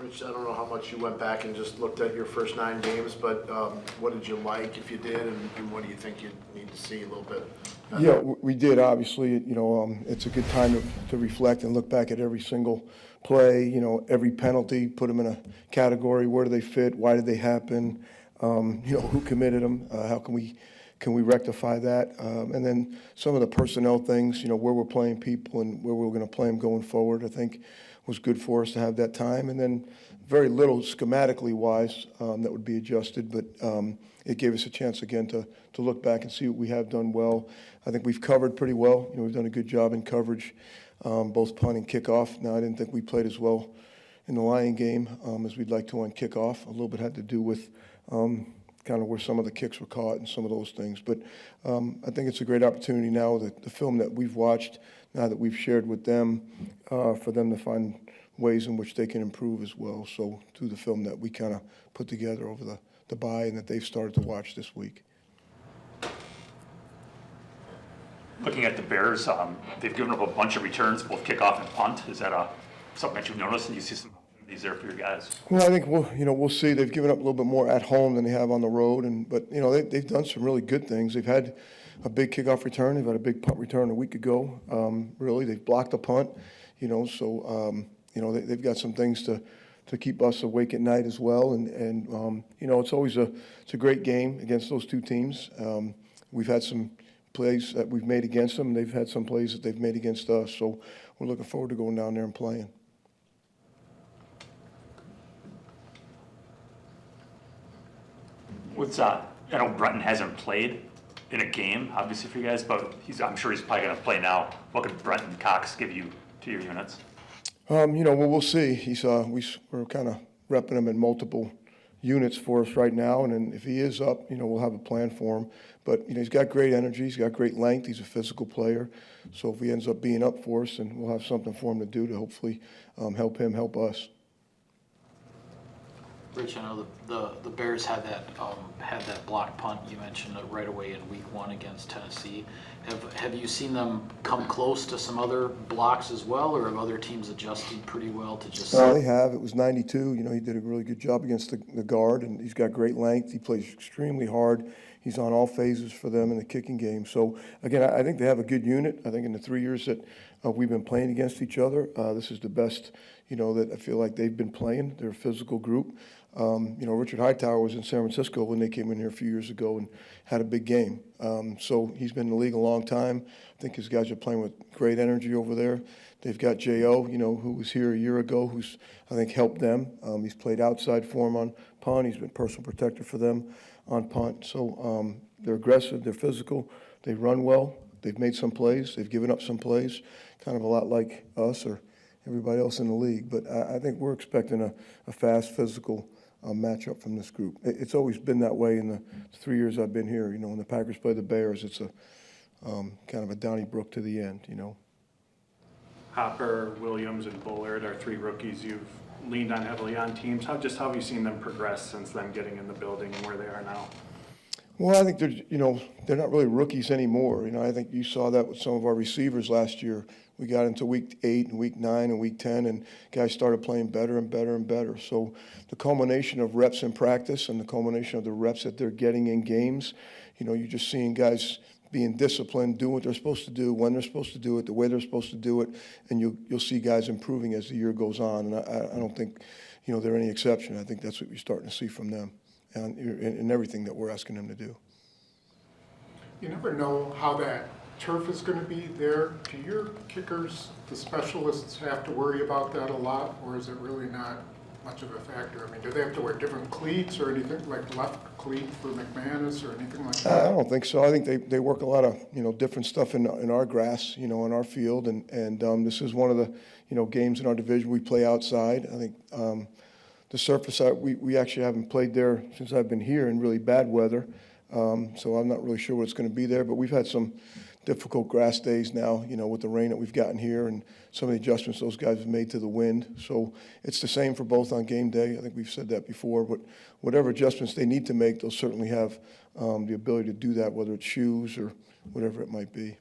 Rich, I don't know how much you went back and just looked at your first 9 games, but what did you like if you did, and what do you think you need to see a little bit? Yeah, we did, obviously. It's a good time to reflect and look back at every single play, every penalty, put them in a category. Where do they fit? Why did they happen? Who committed them? How can we rectify that? And then some of the personnel things, where we're playing people and where we're going to play them going forward, I think was good for us to have that time. And then very little schematically wise that would be adjusted, but it gave us a chance again to look back and see what we have done well. I think we've covered pretty well. We've done a good job in coverage, both punt and kickoff. Now, I didn't think we played as well in the Lion game as we'd like to on kickoff. A little bit had to do with kind of where some of the kicks were caught and some of those things. But I think it's a great opportunity now, the film that we've watched, now that we've shared with them, for them to find ways in which they can improve as well. So through the film that we kind of put together over the bye and that they've started to watch this week. Looking at the Bears, they've given up a bunch of returns, both kickoff and punt. Is that something that you've noticed, and you see some opportunities there for your guys? Well, I think we'll see. They've given up a little bit more at home than they have on the road, but they've done some really good things. They've had a big kickoff return. They've had a big punt return a week ago. Really, they've blocked a punt. So they've got some things to keep us awake at night as well. And it's always it's a great game against those two teams. We've had some plays that we've made against them. They've had some plays that they've made against us. So we're looking forward to going down there and playing. I know Brenton hasn't played in a game, obviously, for you guys, but I'm sure he's probably going to play now. What could Brenton Cox give you to your units? We'll see. We're kind of repping him in multiple units for us right now, and then if he is up, we'll have a plan for him. But he's got great energy, he's got great length, he's a physical player. So if he ends up being up for us, then we'll have something for him to do to hopefully help him help us. Rich, I know the Bears had that blocked punt you mentioned right away in Week 1 against Tennessee. Have you seen them come close to some other blocks as well, or have other teams adjusted pretty well to just? No, they have. It was 92. He did a really good job against the guard, and he's got great length. He plays extremely hard. He's on all phases for them in the kicking game. So again, I think they have a good unit. I think in the 3 years that we've been playing against each other, this is the best that I feel like they've been playing. They're a physical group. Richard Hightower was in San Francisco when they came in here a few years ago and had a big game. So he's been in the league a long time. I think his guys are playing with great energy over there. They've got J.O., who was here a year ago, who's, I think, helped them. He's played outside for them on punt. He's been personal protector for them on punt. So they're aggressive. They're physical. They run well. They've made some plays. They've given up some plays, kind of a lot like us or everybody else in the league. But I think we're expecting a fast, physical matchup from this group. It's always been that way in the 3 years I've been here. When the Packers play the Bears, it's a kind of a Donnybrook to the end. Hopper, Williams, and Bullard are 3 rookies you've leaned on heavily on teams. How have you seen them progress since them getting in the building and where they are now? Well, I think they're not really rookies anymore. I think you saw that with some of our receivers last year. We got into Week 8 and Week 9 and Week 10, and guys started playing better and better and better. So the culmination of reps in practice and the culmination of the reps that they're getting in games, you're just seeing guys being disciplined, doing what they're supposed to do, when they're supposed to do it, the way they're supposed to do it, and you'll see guys improving as the year goes on. And I don't think, they're any exception. I think that's what you're starting to see from them and everything that we're asking them to do. You never know how that turf is going to be there. Do your kickers, the specialists, have to worry about that a lot, or is it really not much of a factor? I mean, do they have to wear different cleats or anything, like left cleat for McManus or anything like that? I don't think so. I think they work a lot of different stuff in our grass, in our field, and this is one of the games in our division we play outside. I think the surface we actually haven't played there since I've been here in really bad weather, so I'm not really sure what it's going to be there. But we've had some difficult grass days now, with the rain that we've gotten here and some of the adjustments those guys have made to the wind. So it's the same for both on game day. I think we've said that before, but whatever adjustments they need to make, they'll certainly have the ability to do that, whether it's shoes or whatever it might be.